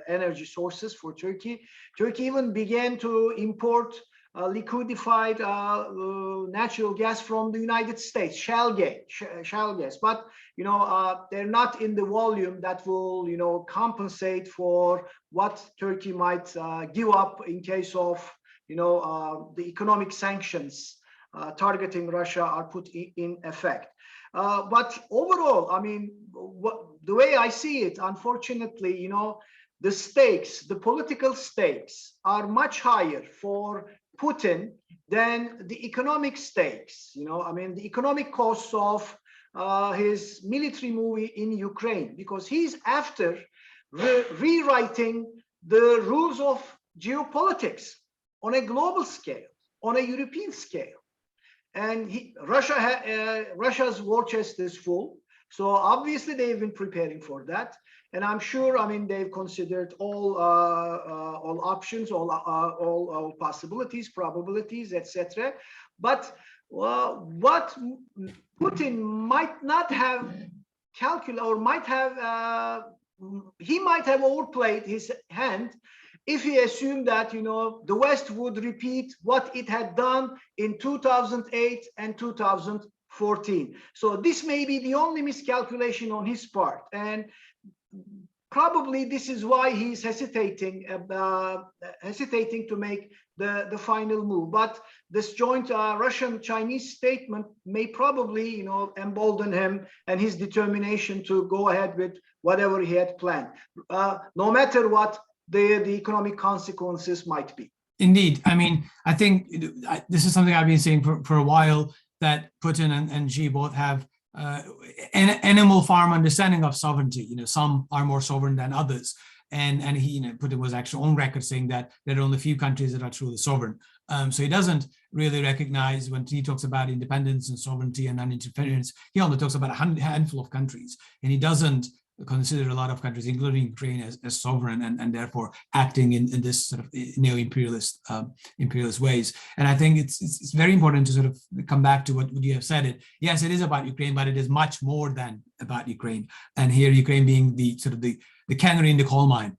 energy sources for Turkey. Turkey even began to import liquefied natural gas from the United States, shale gas. But they're not in the volume that will compensate for what Turkey might give up in case of the economic sanctions targeting Russia are put in effect. But overall, I mean, the way I see it, unfortunately, the stakes, the political stakes are much higher for Putin than the economic stakes. I mean, the economic costs of his military move in Ukraine, because he's after rewriting the rules of geopolitics on a global scale, on a European scale. And Russia's war chest is full. So obviously they've been preparing for that. And I'm sure, I mean, they've considered all options, all possibilities, probabilities, etc. But what Putin might not have calculated, or he might have overplayed his hand if he assumed that the West would repeat what it had done in 2008 and 2014. So this may be the only miscalculation on his part, and probably this is why he's hesitating to make the final move. But this joint Russian-Chinese statement may probably embolden him and his determination to go ahead with whatever he had planned, no matter what the economic consequences might be. Indeed. I mean, I think this is something I've been saying for a while, that Putin and Xi both have an animal farm understanding of sovereignty. Some are more sovereign than others. And he, Putin was actually on record saying that there are only a few countries that are truly sovereign. So he doesn't really recognize, when he talks about independence and sovereignty and non-interference, he only talks about a handful of countries. And he doesn't consider a lot of countries, including Ukraine, as sovereign and therefore acting in this sort of neo-imperialist ways. And I think it's very important to sort of come back to what you have said. Yes, it is about Ukraine, but it is much more than about Ukraine. And here, Ukraine being the sort of the canary in the coal mine,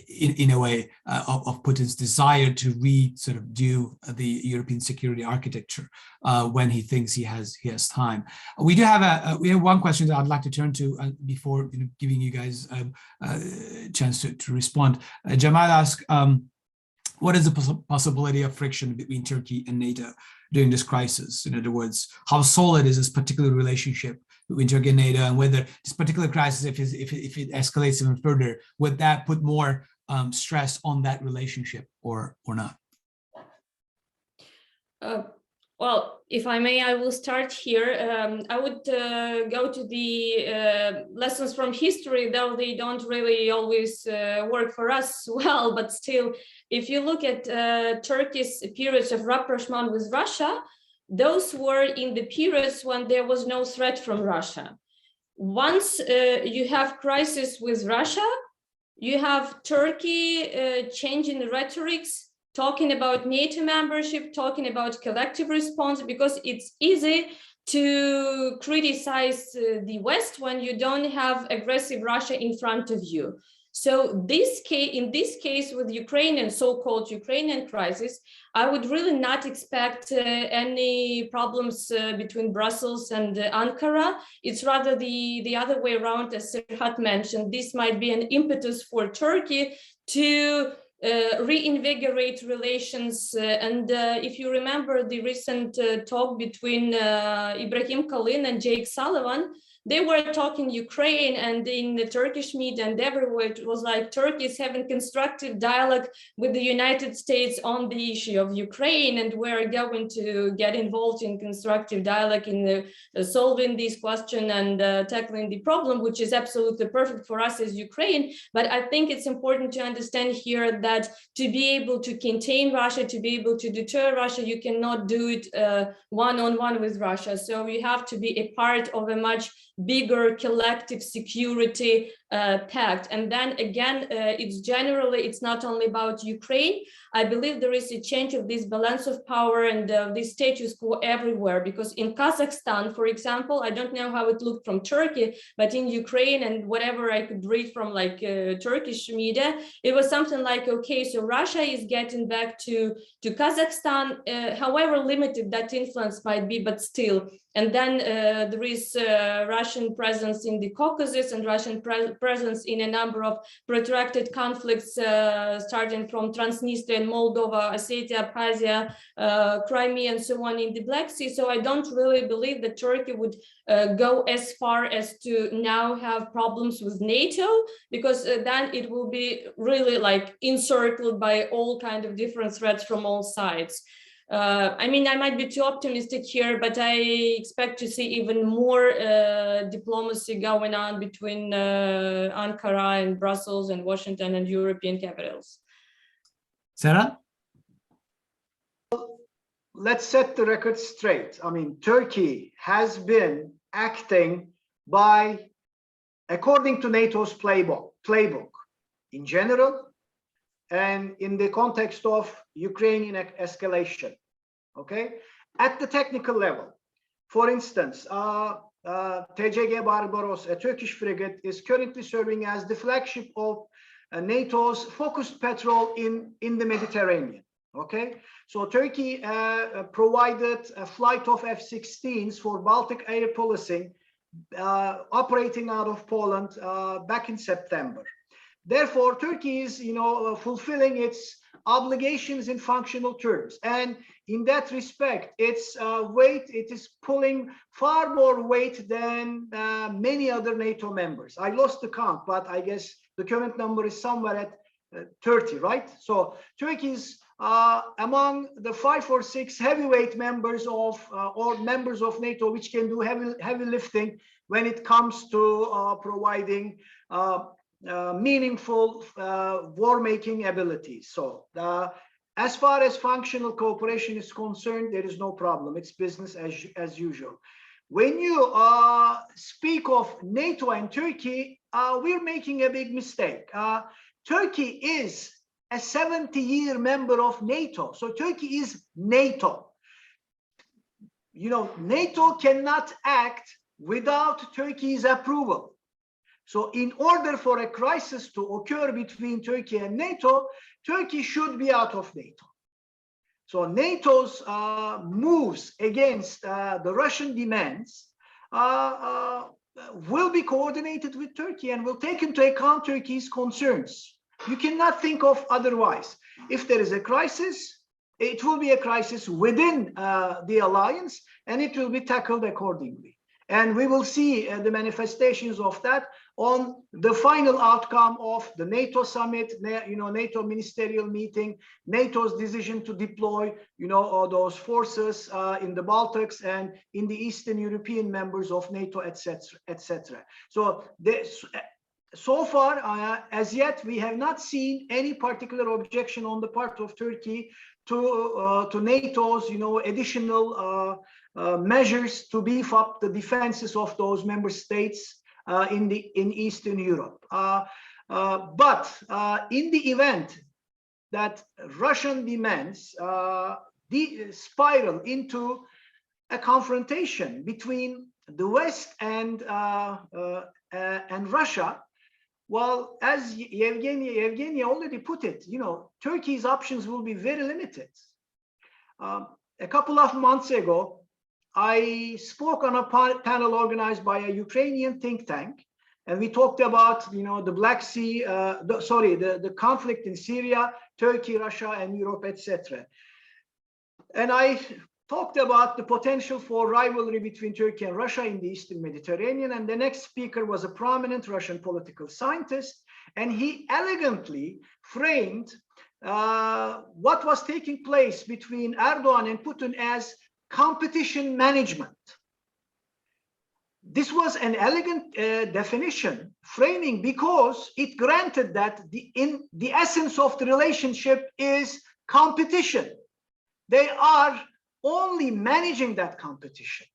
in a way, of Putin's desire to do the European security architecture when he thinks he has time. We have one question that I'd like to turn to before giving you guys a chance to respond. Jamal asked, what is the possibility of friction between Turkey and NATO during this crisis? In other words, how solid is this particular relationship between Turkey and NATO, and whether this particular crisis, if it escalates even further, would that put more stress on that relationship or not? Well, if I may, I will start here. I would go to the lessons from history, though they don't really always work for us well, but still, if you look at Turkey's periods of rapprochement with Russia, those were in the periods when there was no threat from Russia. Once you have crisis with Russia, you have Turkey changing the rhetorics, talking about NATO membership, talking about collective response, because it's easy to criticize the West when you don't have aggressive Russia in front of you. So in this case with Ukrainian, so-called Ukrainian crisis, I would really not expect any problems between Brussels and Ankara. It's rather the other way around, as Serhat mentioned. This might be an impetus for Turkey to reinvigorate relations. And if you remember the recent talk between Ibrahim Kalin and Jake Sullivan, they were talking Ukraine, and in the Turkish media and everywhere, it was like Turkey is having constructive dialogue with the United States on the issue of Ukraine, and we're going to get involved in constructive dialogue in solving this question and tackling the problem, which is absolutely perfect for us as Ukraine. But I think it's important to understand here that to be able to contain Russia, to be able to deter Russia, you cannot do it one-on-one with Russia. So you have to be a part of a much bigger collective security pact. And then again, it's not only about Ukraine. I believe there is a change of this balance of power and this status quo everywhere, because in Kazakhstan, for example, I don't know how it looked from Turkey, but in Ukraine and whatever I could read from like Turkish media, it was something like, okay, so Russia is getting back to Kazakhstan, however limited that influence might be, but still. And then there is Russian presence in the Caucasus and Russian presence in a number of protracted conflicts, starting from Transnistria, Moldova, Ossetia, Abkhazia, Crimea, and so on in the Black Sea. So I don't really believe that Turkey would go as far as to now have problems with NATO, because then it will be really like encircled by all kind of different threats from all sides. I mean, I might be too optimistic here, but I expect to see even more diplomacy going on between Ankara and Brussels and Washington and European capitals. Serhat? Let's set the record straight. I mean, Turkey has been acting according to NATO's playbook in general, and in the context of Ukrainian escalation, okay? At the technical level, for instance, TCG Barbaros, a Turkish frigate, is currently serving as the flagship of NATO's focused patrol in the Mediterranean, okay? So Turkey provided a flight of F-16s for Baltic air policing, operating out of Poland back in September. Therefore, Turkey is, fulfilling its obligations in functional terms, and in that respect, its weight, it is pulling far more weight than many other NATO members. I lost the count, but I guess the current number is somewhere at 30, right? So Turkey is among the 5 or 6 heavyweight members of NATO, which can do heavy lifting when it comes to providing meaningful war-making abilities. So as far as functional cooperation is concerned, there is no problem. It's business as usual. When you speak of NATO and Turkey, we're making a big mistake. Turkey is a 70-year member of NATO. So Turkey is NATO. NATO cannot act without Turkey's approval. So in order for a crisis to occur between Turkey and NATO, Turkey should be out of NATO. So NATO's moves against the Russian demands will be coordinated with Turkey and will take into account Turkey's concerns. You cannot think of otherwise. If there is a crisis, it will be a crisis within the alliance, and it will be tackled accordingly. And we will see the manifestations of that on the final outcome of the NATO summit, NATO ministerial meeting, NATO's decision to deploy, those forces in the Baltics and in the Eastern European members of NATO, etc., etc. So far, as yet, we have not seen any particular objection on the part of Turkey to NATO's, additional measures to beef up the defenses of those member states in Eastern Europe. But in the event that Russian demands spiral into a confrontation between the West and Russia, well, as Yevgeniya already put it, Turkey's options will be very limited. A couple of months ago, I spoke on a panel organized by a Ukrainian think tank, and we talked about, the Black Sea, the conflict in Syria, Turkey, Russia, and Europe, etc. And I talked about the potential for rivalry between Turkey and Russia in the Eastern Mediterranean. And the next speaker was a prominent Russian political scientist, and he elegantly framed what was taking place between Erdogan and Putin as competition management. This was an elegant definition, framing, because it granted that the essence of the relationship is competition. They are only managing that competition.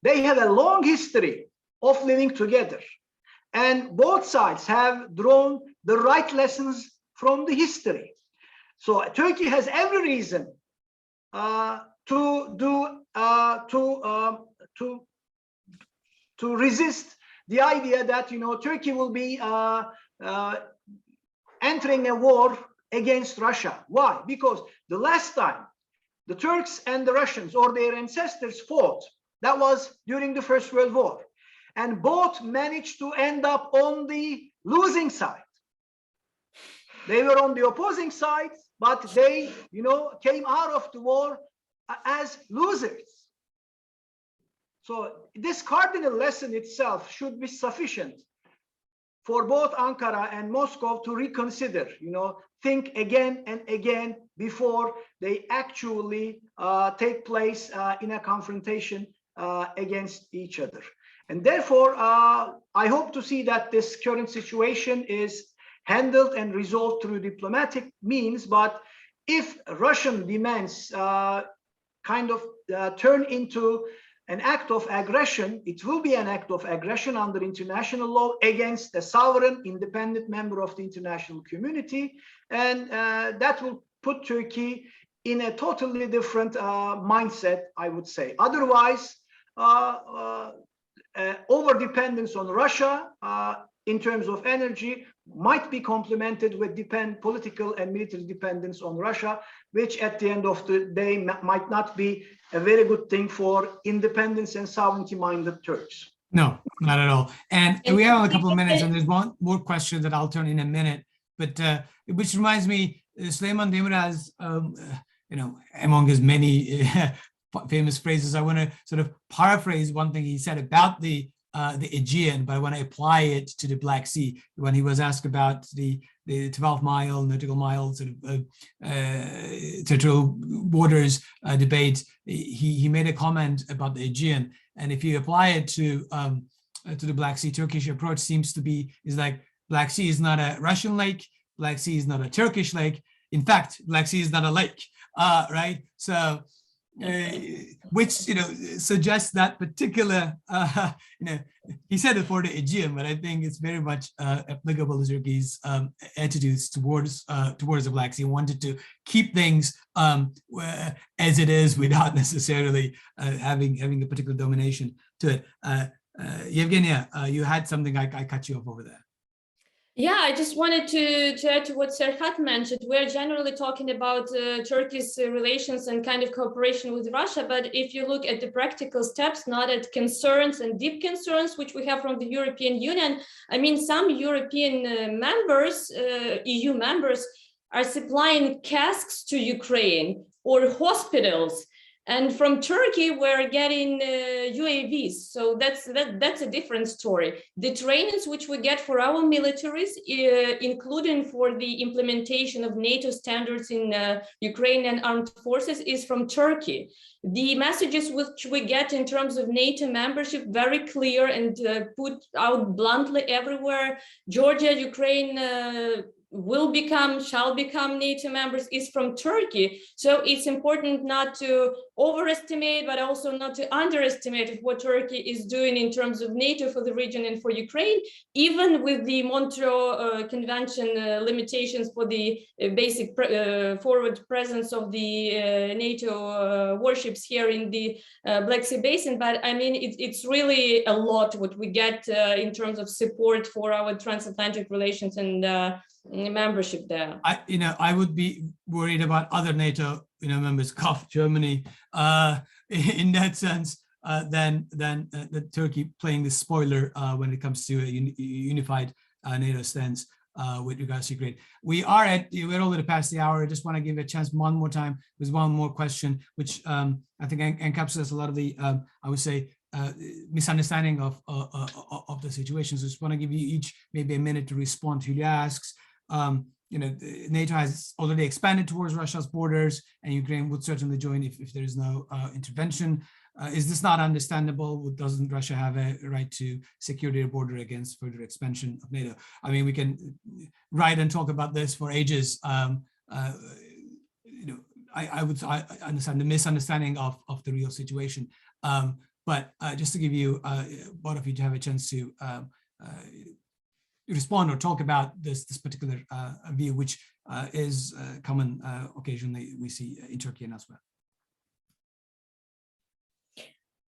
They have a long history of living together. and both sides have drawn the right lessons from the history. So Turkey has every reason to resist the idea that Turkey will be entering a war against Russia. Why? Because the last time the Turks and the Russians or their ancestors fought, that was during the First World War, and both managed to end up on the losing side. They were on the opposing side, but they, came out of the war as losers. So this cardinal lesson itself should be sufficient for both Ankara and Moscow to reconsider, think again and again before they actually take place in a confrontation against each other. And therefore, I hope to see that this current situation is handled and resolved through diplomatic means. But if Russian demands turn into an act of aggression, it will be an act of aggression under international law against a sovereign, independent member of the international community. And that will put Turkey in a totally different mindset, I would say. Otherwise, over-dependence on Russia in terms of energy might be complemented with political and military dependence on Russia, which at the end of the day might not be a very good thing for independence and sovereignty-minded Turks. No, not at all. And we have a couple of minutes, and there's one more question that I'll turn in a minute. But which reminds me, Süleyman Demirel's, among his many famous phrases, I want to sort of paraphrase one thing he said about the Aegean, but I want to apply it to the Black Sea. When he was asked about the 12-mile nautical mile sort of territorial borders debate, he made a comment about the Aegean. And if you apply it to the Black Sea, Turkish approach seems to be is like Black Sea is not a Russian lake, Black Sea is not a Turkish lake. In fact, Black Sea is not a lake, right? So. Which suggests that particular he said it for the Aegean, but I think it's very much applicable to Turkey's attitudes towards the Black Sea. Wanted to keep things as it is without necessarily having a particular domination to it. Yevgeniya, you had something. I cut you off over there. Yeah, I just wanted to add to what Serhat mentioned. We're generally talking about Turkey's relations and kind of cooperation with Russia, but if you look at the practical steps, not at concerns and deep concerns, which we have from the European Union, I mean, some European members, EU members, are supplying casks to Ukraine or hospitals. And from Turkey, we're getting UAVs. So that's a different story. The trainings which we get for our militaries, including for the implementation of NATO standards in Ukrainian armed forces, is from Turkey. The messages which we get in terms of NATO membership, very clear and put out bluntly everywhere. Georgia, Ukraine, shall become NATO members, is from Turkey. So it's important not to overestimate, but also not to underestimate what Turkey is doing in terms of NATO for the region and for Ukraine, even with the Montreux Convention limitations for the basic forward presence of the NATO warships here in the Black Sea Basin. But I mean, it's really a lot what we get in terms of support for our transatlantic relations and membership there. I would be worried about other NATO members, Germany, in that sense, than the Turkey playing the spoiler when it comes to a unified NATO stance with regards to Ukraine. We're over past the hour. I just want to give a chance one more time with one more question, which I think encapsulates a lot of the I would say misunderstanding of the situation. So just want to give you each maybe a minute to respond. Julia asks, NATO has already expanded towards Russia's borders, and Ukraine would certainly join if there is no intervention. Is this not understandable? Doesn't Russia have a right to secure their border against further expansion of NATO? I mean, we can write and talk about this for ages. I understand the misunderstanding of the real situation. But just to give you, both of you to have a chance to respond or talk about this particular view, which is common occasionally we see in Turkey and elsewhere?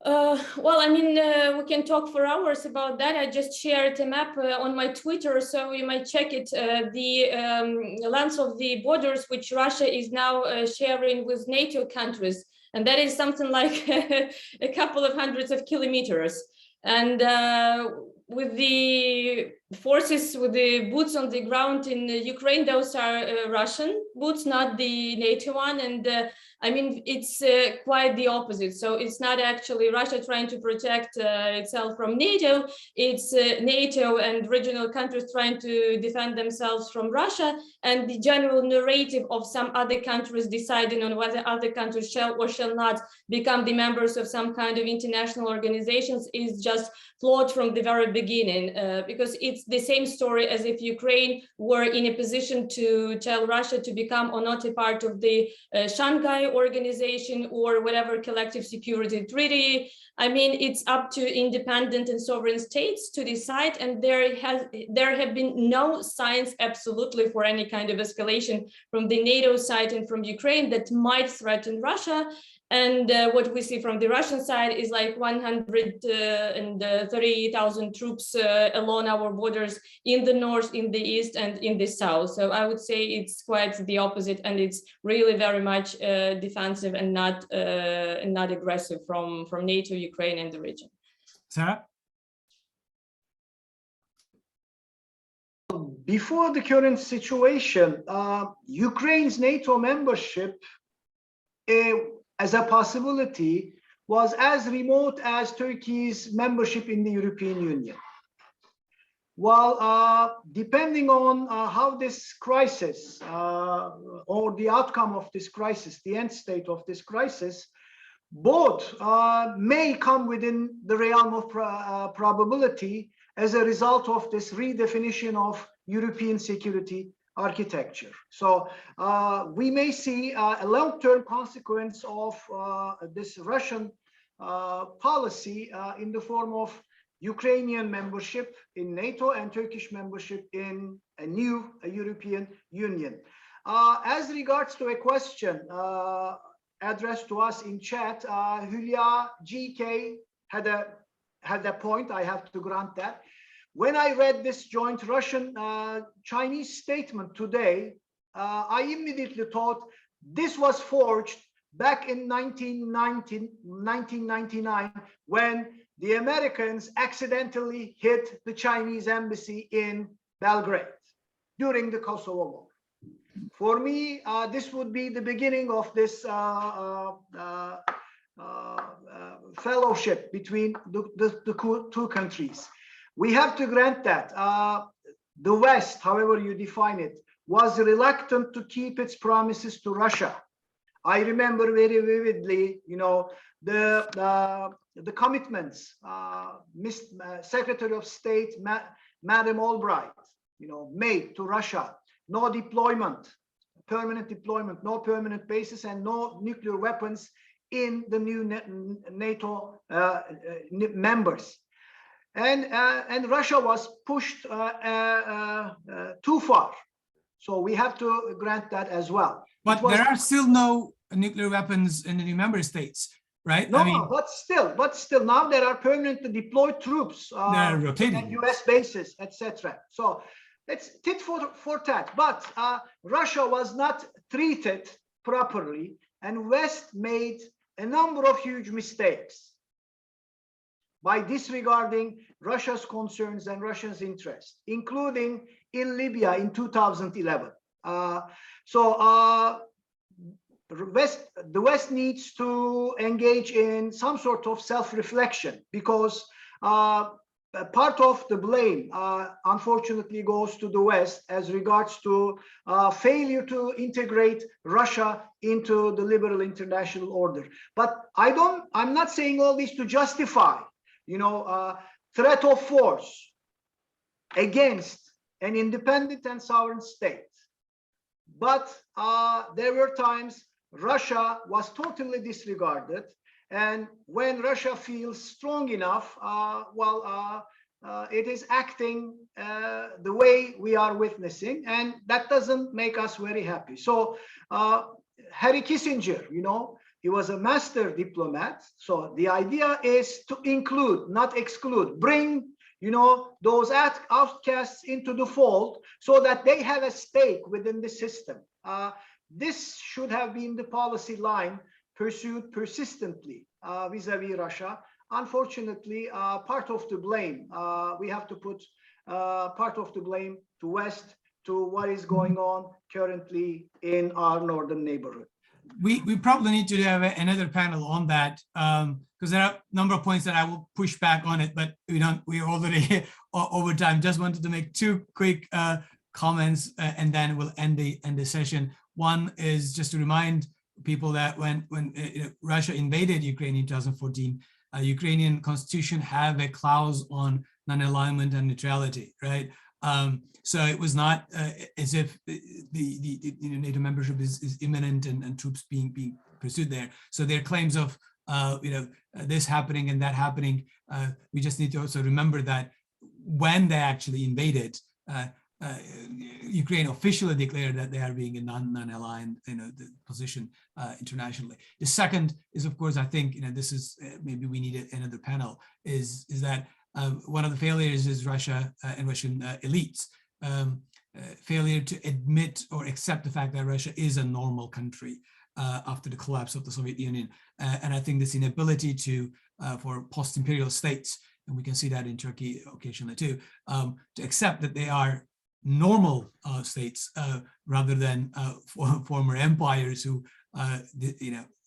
Well, I mean, we can talk for hours about that. I just shared a map on my Twitter, so you might check it. The length of the borders which Russia is now sharing with NATO countries, and that is something like a couple of hundreds of kilometers. And with the forces, with the boots on the ground in Ukraine, those are Russian boots, not the NATO one. And I mean, it's quite the opposite. So it's not actually Russia trying to protect itself from NATO. It's NATO and regional countries trying to defend themselves from Russia, and the general narrative of some other countries deciding on whether other countries shall or shall not become the members of some kind of international organizations is just flawed from the very beginning, because it's the same story as if Ukraine were in a position to tell Russia to become or not a part of the Shanghai organization or whatever collective security treaty. I mean, it's up to independent and sovereign states to decide, and there have been no signs absolutely for any kind of escalation from the NATO side and from Ukraine that might threaten Russia. And what we see from the Russian side is like 130,000 troops along our borders in the north, in the east, and in the south. So I would say it's quite the opposite, and it's really very much defensive and not aggressive from NATO, Ukraine, and the region. Serhat? Before the current situation, Ukraine's NATO membership as a possibility was as remote as Turkey's membership in the European Union. While depending on how this crisis or the outcome of this crisis, the end state of this crisis, both may come within the realm of probability as a result of this redefinition of European security architecture. So we may see a long-term consequence of this Russian policy in the form of Ukrainian membership in NATO and Turkish membership in a new European Union. As regards to a question addressed to us in chat, Hülya GK had a point, I have to grant that. When I read this joint Russian-Chinese statement today, I immediately thought this was forged back in 1999 when the Americans accidentally hit the Chinese embassy in Belgrade during the Kosovo War. For me, this would be the beginning of this fellowship between the two countries. We have to grant that the West, however you define it, was reluctant to keep its promises to Russia. I remember very vividly, you know, the commitments Secretary of State Madam Albright, you know, made to Russia: no deployment, permanent deployment, no permanent bases, and no nuclear weapons in the new NATO members. And Russia was pushed too far. So we have to grant that as well. But there are still no nuclear weapons in the new member states, right? No, I mean, but still now there are permanently deployed troops they're rotating at US bases, etc. So it's tit for tat. But Russia was not treated properly, and West made a number of huge mistakes by disregarding Russia's concerns and Russia's interests, including in Libya in 2011. The West needs to engage in some sort of self-reflection, because part of the blame, unfortunately, goes to the West as regards to failure to integrate Russia into the liberal international order. But I'm not saying all this to justify, you know, threat of force against an independent and sovereign state. But there were times Russia was totally disregarded, and when Russia feels strong enough, it is acting the way we are witnessing, and that doesn't make us very happy. So Harry Kissinger, you know, he was a master diplomat. So the idea is to include, not exclude, bring, you know, those outcasts into the fold so that they have a stake within the system. This should have been the policy line pursued persistently vis-a-vis Russia. Unfortunately, part of the blame, we have to put part of the blame to West, to what is going on currently in our northern neighborhood. We probably need to have another panel on that, because there are a number of points that I will push back on it, but we're already over time. Just wanted to make two quick comments, and then we'll end the session. One is just to remind people that when Russia invaded Ukraine in 2014, Ukrainian constitution have a clause on non-alignment and neutrality, right? So it was not as if the NATO membership is imminent and troops being pursued there. So their claims of this happening and that happening, we just need to also remember that when they actually invaded, Ukraine officially declared that they are being a non-aligned position internationally. The second is, of course, I think this is maybe we need another panel. Is that one of the failures is Russia and Russian elites failure to admit or accept the fact that Russia is a normal country after the collapse of the Soviet Union, and I think this inability to for post-imperial states, and we can see that in Turkey occasionally too, to accept that they are normal states rather than former empires who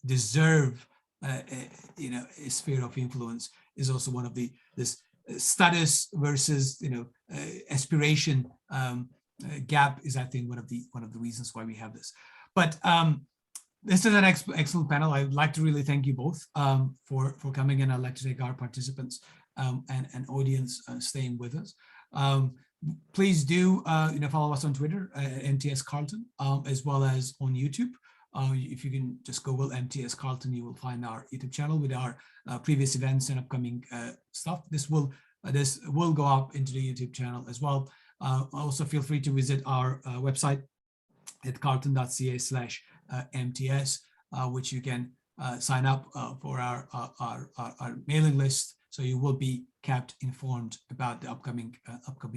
deserve a sphere of influence, is also one of this status versus aspiration gap is, I think, one of the reasons why we have this. But this is an excellent panel. I would like to really thank you both for coming, and I'd like to thank our participants and audience staying with us. Please do follow us on Twitter at MTS Carlton, as well as on YouTube. If you can just Google MTS Carlton, you will find our YouTube channel with our previous events and upcoming stuff. This will go up into the YouTube channel as well. Also, feel free to visit our website at carlton.ca/MTS, which you can sign up for our mailing list, so you will be kept informed about the upcoming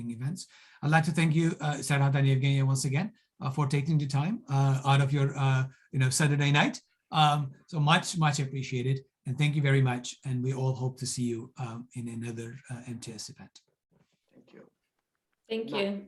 events. I'd like to thank you, Serhat and Yevgeniya, once again for taking the time out of your Saturday night. So much appreciated, and thank you very much. And we all hope to see you in another MTS event. Thank you. Thank you.